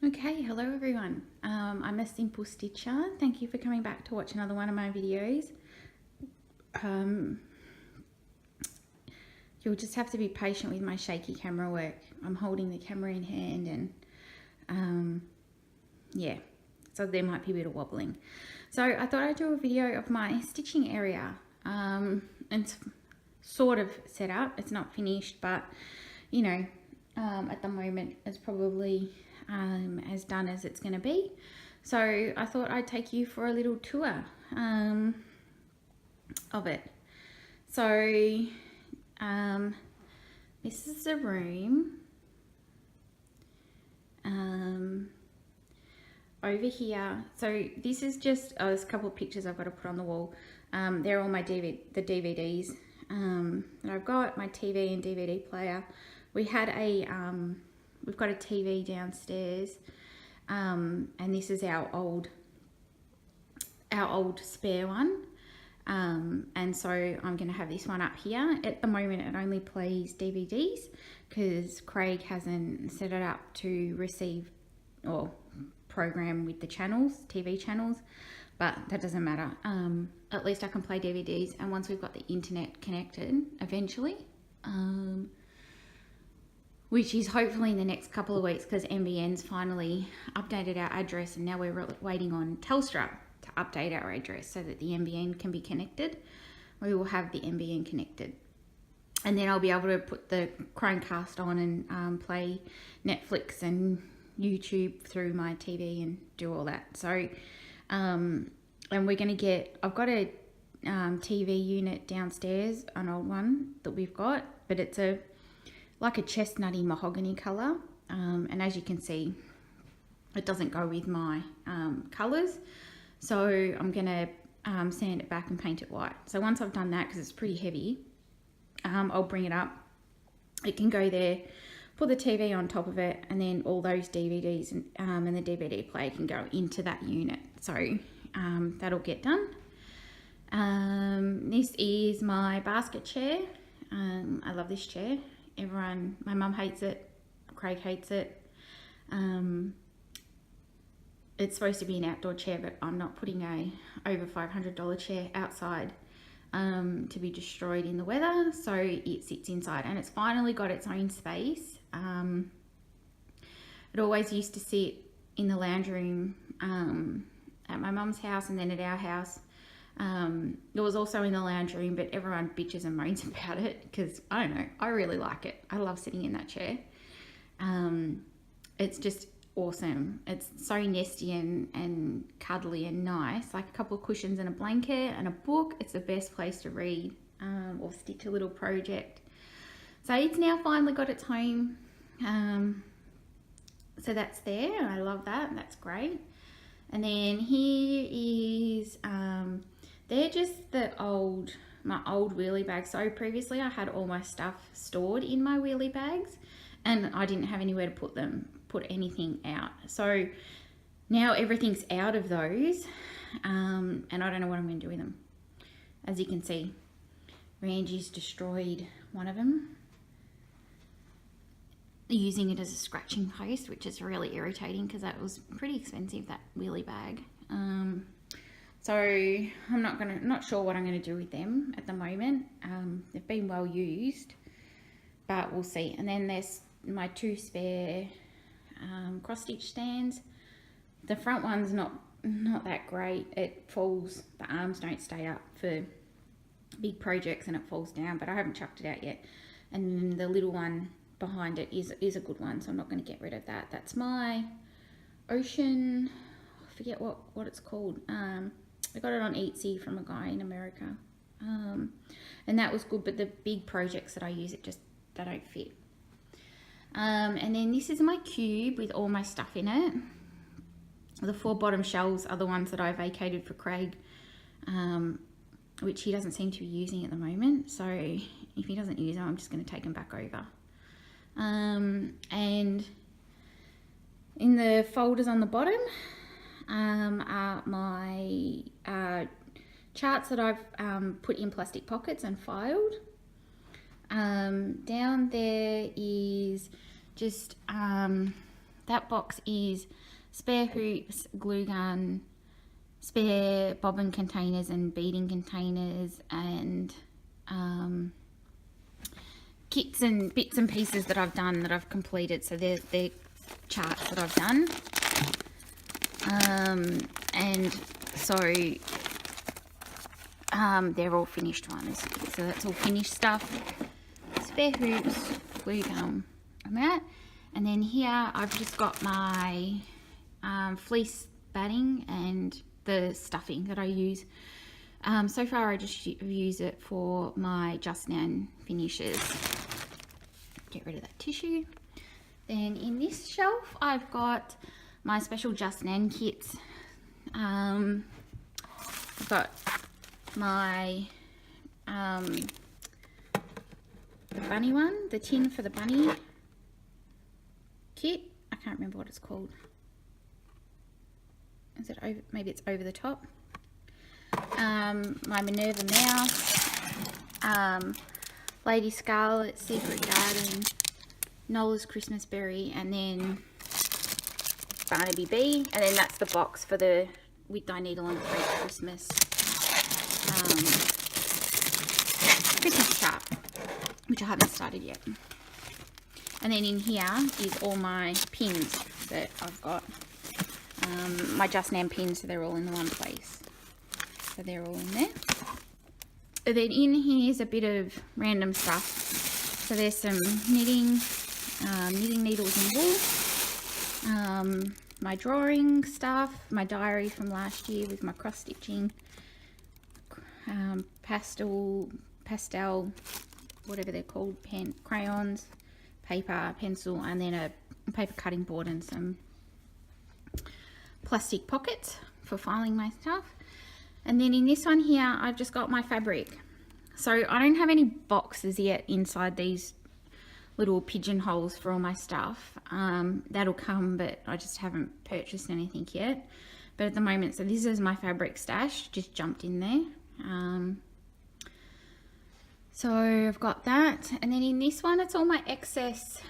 Okay, hello everyone. I'm a simple stitcher. Thank you for coming back to watch another one of my videos. You'll just have to be patient with my shaky camera work. I'm holding the camera in hand and yeah, so there might be a bit of wobbling. So I thought I'd do a video of my stitching area. It's sort of set up. It's not finished, but you know, at the moment it's probably as done as it's going to be. So I thought I'd take you for a little tour of it. So this is the room. Over here, so this is just there's a couple of pictures I've got to put on the wall. They're all my DVDs that I've got, my TV and DVD player. We had we've got a TV downstairs, and this is our old spare one. And so I'm going to have this one up here. At the moment it only plays DVDs because Craig hasn't set it up to receive or program with the channels, TV channels, but that doesn't matter. At least I can play DVDs, and once we've got the internet connected eventually, which is hopefully in the next couple of weeks, because NBN's finally updated our address and now we're waiting on Telstra to update our address so that the NBN can be connected. We will have the NBN connected, and then I'll be able to put the Chromecast on and play Netflix and YouTube through my TV and do all that. So and we're going to get, I've got a TV unit downstairs, an old one that we've got, but it's like a chestnutty mahogany colour, and as you can see it doesn't go with my colours, so I'm gonna sand it back and paint it white. So once I've done that, because it's pretty heavy, I'll bring it up. It can go there, put the TV on top of it, and then all those DVDs and the DVD player can go into that unit. So that'll get done. This is my basket chair. I love this chair. Everyone, my mum hates it, Craig hates it. It's supposed to be an outdoor chair, but I'm not putting a over $500 chair outside to be destroyed in the weather, so it sits inside, and it's finally got its own space. It always used to sit in the lounge room at my mum's house and then at our house. It was also in the lounge room, but everyone bitches and moans about it because I don't know, I really like it. I love sitting in that chair. It's just awesome. It's so nesty and cuddly and nice, like a couple of cushions and a blanket and a book. It's the best place to read or stitch a little project. So it's now finally got its home. So that's there. I love that. That's great. And then here is they're just my old wheelie bags. So previously I had all my stuff stored in my wheelie bags and I didn't have anywhere to put anything out. So now everything's out of those, and I don't know what I'm going to do with them. As you can see, Randy's destroyed one of them, using it as a scratching post, which is really irritating because that was pretty expensive, that wheelie bag. So I'm not sure what I'm going to do with them at the moment. They've been well used, but we'll see. And then there's my two spare cross stitch stands. The front one's not that great. It falls, the arms don't stay up for big projects and it falls down, but I haven't chucked it out yet. And then the little one behind it is a good one, so I'm not going to get rid of that. That's my ocean, I forget what it's called. I got it on Etsy from a guy in America, and that was good, but the big projects that I use, they don't fit. And then this is my cube with all my stuff in it. The 4 bottom shelves are the ones that I vacated for Craig, which he doesn't seem to be using at the moment, so if he doesn't use them, I'm just going to take them back over. And in the folders on the bottom are my charts that I've put in plastic pockets and filed. Down there is just that box is spare hoops, glue gun, spare bobbin containers and beading containers, and kits and bits and pieces that I've done, that I've completed. So they're charts that I've done. And so they're all finished ones. So that's all finished stuff. Spare hoops, glue gum, and that. And then here I've just got my fleece batting and the stuffing that I use. So far I just use it for my Just Nan finishes. Get rid of that tissue. Then in this shelf I've got my special Just Nan kits. I've got my the bunny one, the tin for the bunny kit. I can't remember what it's called. Is it over? Maybe it's Over the Top. My Minerva mouse, Lady Scarlet, Secret Garden, Nola's Christmas Berry, and then Barnaby Bee, and then that's the box for the with Dye Needle and Thread Christmas Christmas chart, which I haven't started yet. And then in here is all my pins that I've got, my Just Nan pins, so they're all in the one place. So they're all in there. And then in here is a bit of random stuff. So there's some knitting, knitting needles and wool, my drawing stuff, my diary from last year with my cross stitching, pastel, whatever they're called, crayons, paper, pencil, and then a paper cutting board and some plastic pockets for filing my stuff. And then in this one here, I've just got my fabric. So I don't have any boxes yet inside these little pigeonholes for all my stuff. That'll come, but I just haven't purchased anything yet. But at the moment, so this is my fabric stash, just jumped in there. So I've got that. And then in this one, it's all my excess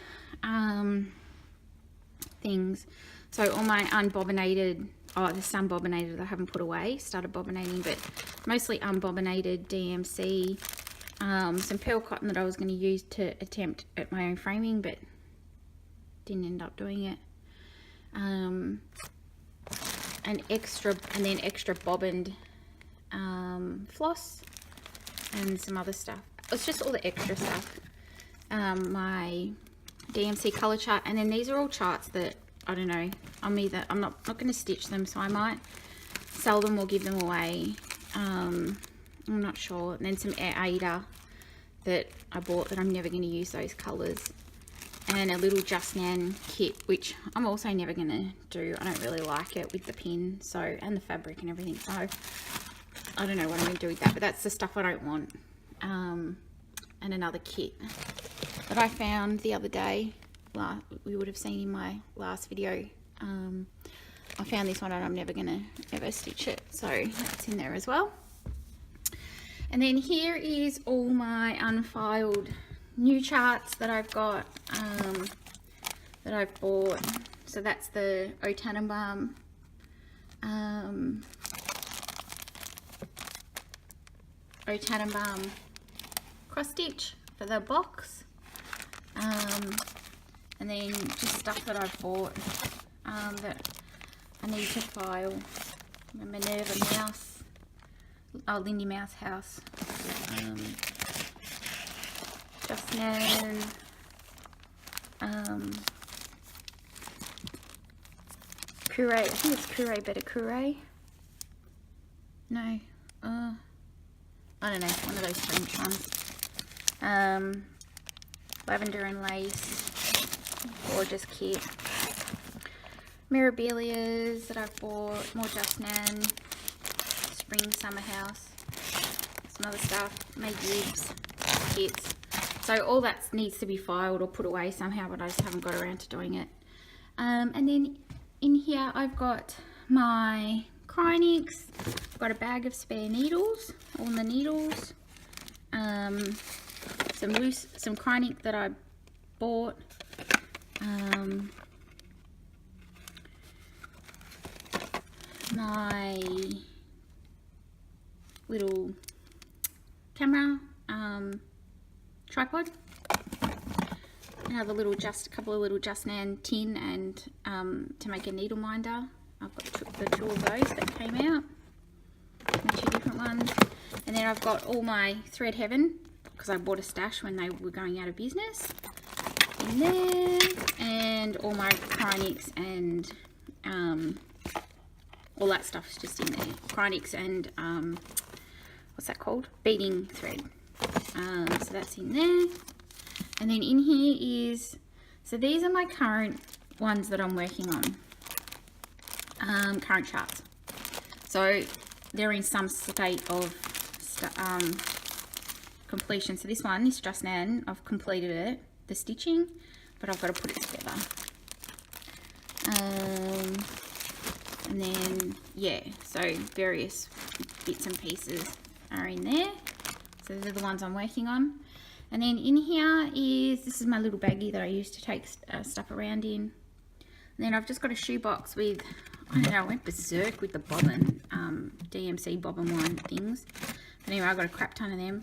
things. So all my unbobbinated, there's some bobbinated that I haven't put away, started bobbinating, but mostly unbobbinated DMC, some pearl cotton that I was going to use to attempt at my own framing, but didn't end up doing it. And then extra bobbined floss and some other stuff. It's just all the extra stuff. My DMC color chart, and then these are all charts that I don't know. I'm not going to stitch them, so I might sell them or give them away. I'm not sure. And then some Aida that I bought that I'm never going to use those colors, and a little Just Nan kit, which I'm also never going to do. I don't really like it with the pin, so, and the fabric and everything. So I don't know what I'm going to do with that, but that's the stuff I don't want. And another kit that I found the other day. We would have seen in my last video. I found this one and I'm never gonna ever stitch it, so that's in there as well. And then here is all my unfiled new charts that I've got, that I've bought. So that's the O Tannenbaum cross stitch for the box, and then just stuff that I've bought that I need to file. My Minerva mouse, Lindy Mouse house, Just Nan, Curé, I think it's Curé Better Curé. No, I don't know, one of those French ones. Lavender and Lace, gorgeous kit. Mirabilias that I've bought, more Just Nan, Spring Summer House, some other stuff, May Gibbs kits. So all that needs to be filed or put away somehow, but I just haven't got around to doing it. And then in here I've got my Krynics. I've got a bag of spare needles, all the needles, some Krynic that I bought, my little camera tripod. Another little, a couple of little Just Nan tin and to make a needle minder. I've got the two of those that came out, the two different ones. And then I've got all my Thread Heaven, because I bought a stash when they were going out of business, in there, and all my Cryonics and all that stuff is just in there. Cryonics and what's that called? Beading thread. So that's in there. And then in here is, so these are my current ones that I'm working on. Current charts. So they're in some state of completion. So this one, this Just Nan, I've completed it, the stitching, but I've got to put it together. And then, yeah, so various bits and pieces are in there. So these are the ones I'm working on. And then in here is, this is my little baggie that I use to take stuff around in. And then I've just got a shoebox with, I don't know, I went berserk with the bobbin, DMC bobbin one things. But anyway, I've got a crap ton of them.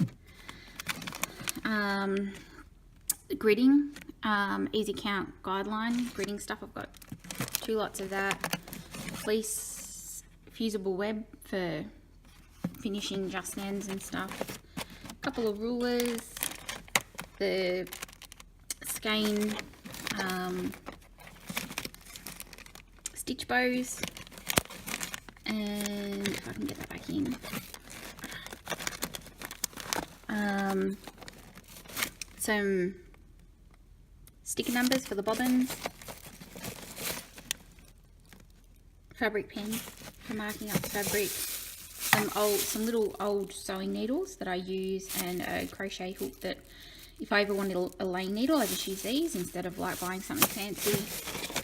Gridding, easy count guideline, gridding stuff. I've got 2 lots of that. Fleece fusible web for finishing Just Nans and stuff. A couple of rulers, the skein stitch bows, and if I can get that back in, some sticker numbers for the bobbins, fabric pen for marking up fabric, some little old sewing needles that I use, and a crochet hook that if I ever wanted a laying needle, I just use these instead of like buying something fancy,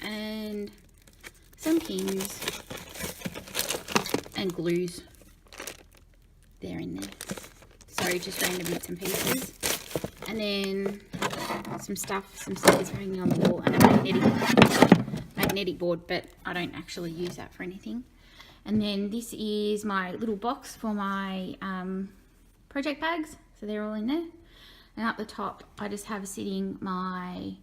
and some pins and glues. They're in there. So just random bits and pieces. And then some stickers hanging on the wall, and a magnetic board, but I don't actually use that for anything. And then this is my little box for my project bags. So they're all in there. And up the top, I just have sitting my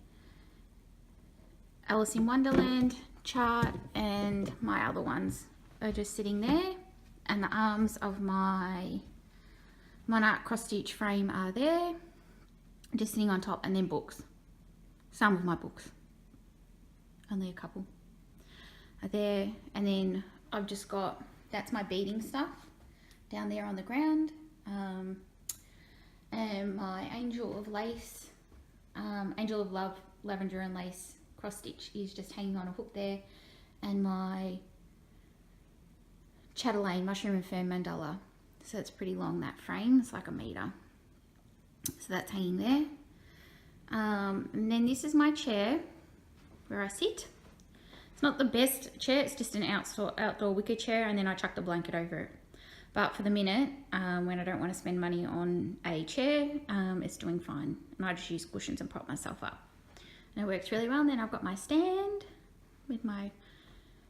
Alice in Wonderland chart, and my other ones are just sitting there. And the arms of my Monarch cross stitch frame are there, just sitting on top, and then books. Some of my books, only a couple, are there. And then I've just got, that's my beading stuff down there on the ground. And my Angel of Lace, Angel of Love lavender and lace cross stitch is just hanging on a hook there. And my Chatelaine mushroom and fern mandala. So it's pretty long, that frame, it's like 1 meter. So that's hanging there. And then this is my chair where I sit. It's not the best chair, it's just an outdoor wicker chair, and then I chuck the blanket over it. But for the minute, when I don't want to spend money on a chair, it's doing fine. And I just use cushions and prop myself up. And it works really well. And then I've got my stand with my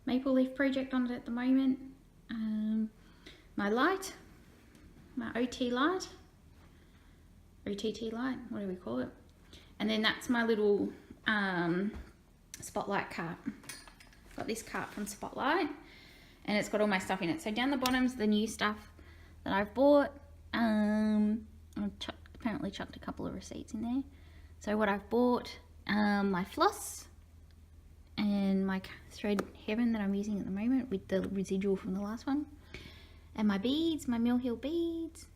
maple leaf project on it at the moment. My light, my OT light, OTT light, what do we call it? And then that's my little Spotlight cart. Got this cart from Spotlight, and it's got all my stuff in it. So down the bottom's the new stuff that I've bought. I've apparently chucked a couple of receipts in there. So what I've bought, my floss and my Thread Heaven that I'm using at the moment with the residual from the last one. And my beads, my Mill Hill beads.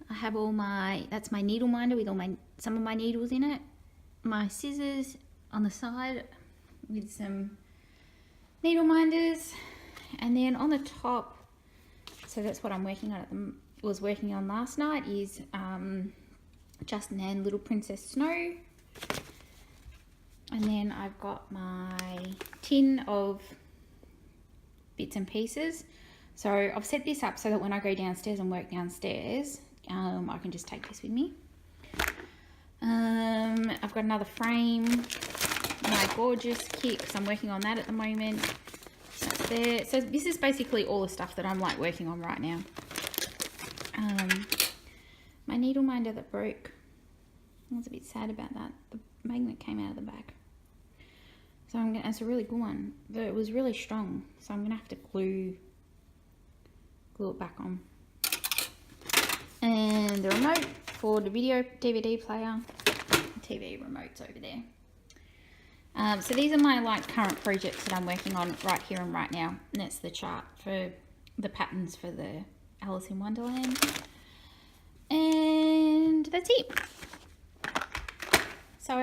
I have all my, that's my needle minder with all my, some of my needles in it. My scissors on the side with some needle minders. And then on the top, so that's what I'm working on was working on last night, is Just Nan Little Princess Snow. And then I've got my tin of bits and pieces. So I've set this up so that when I go downstairs and work downstairs, I can just take this with me. I've got another frame, my gorgeous kit, because I'm working on that at the moment. That's there. So this is basically all the stuff that I'm like working on right now. My needle minder that broke. I was a bit sad about that. The magnet came out of the back. So I'm gonna, it's a really good one. But it was really strong. So I'm gonna have to glue it back on. And the remote for the video DVD player. TV remote's over there. So these are my like current projects that I'm working on right here and right now. And that's the chart for the patterns for the Alice in Wonderland. And that's it. So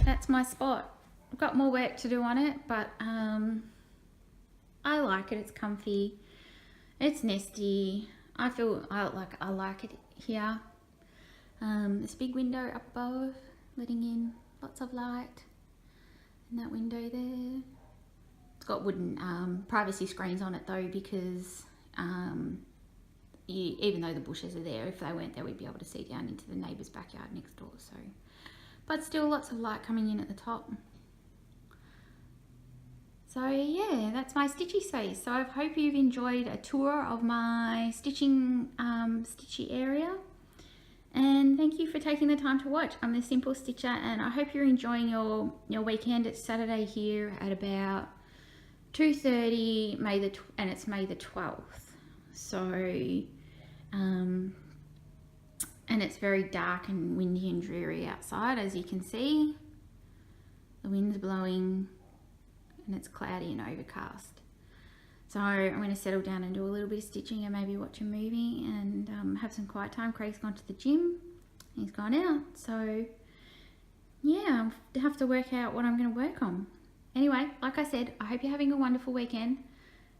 that's my spot. I've got more work to do on it, but I like it. It's comfy. It's nesty. I like it here. This big window up above, letting in lots of light. And that window there. It's got wooden privacy screens on it though, because even though the bushes are there, if they weren't there, we'd be able to see down into the neighbour's backyard next door. So, but still lots of light coming in at the top. So yeah, that's my Stitchy space. So I hope you've enjoyed a tour of my stitching Stitchy area. And thank you for taking the time to watch. I'm the Simple Stitcher, and I hope you're enjoying your weekend. It's Saturday here at about 2:30, and it's May the 12th. So, and it's very dark and windy and dreary outside, as you can see. The wind's blowing, and it's cloudy and overcast. So I'm going to settle down and do a little bit of stitching and maybe watch a movie and have some quiet time. Craig's gone to the gym. He's gone out. So yeah, I have to work out what I'm going to work on. Anyway, like I said, I hope you're having a wonderful weekend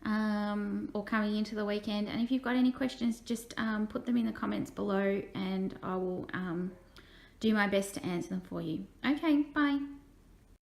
or coming into the weekend. And if you've got any questions, just put them in the comments below and I will do my best to answer them for you. Okay, bye.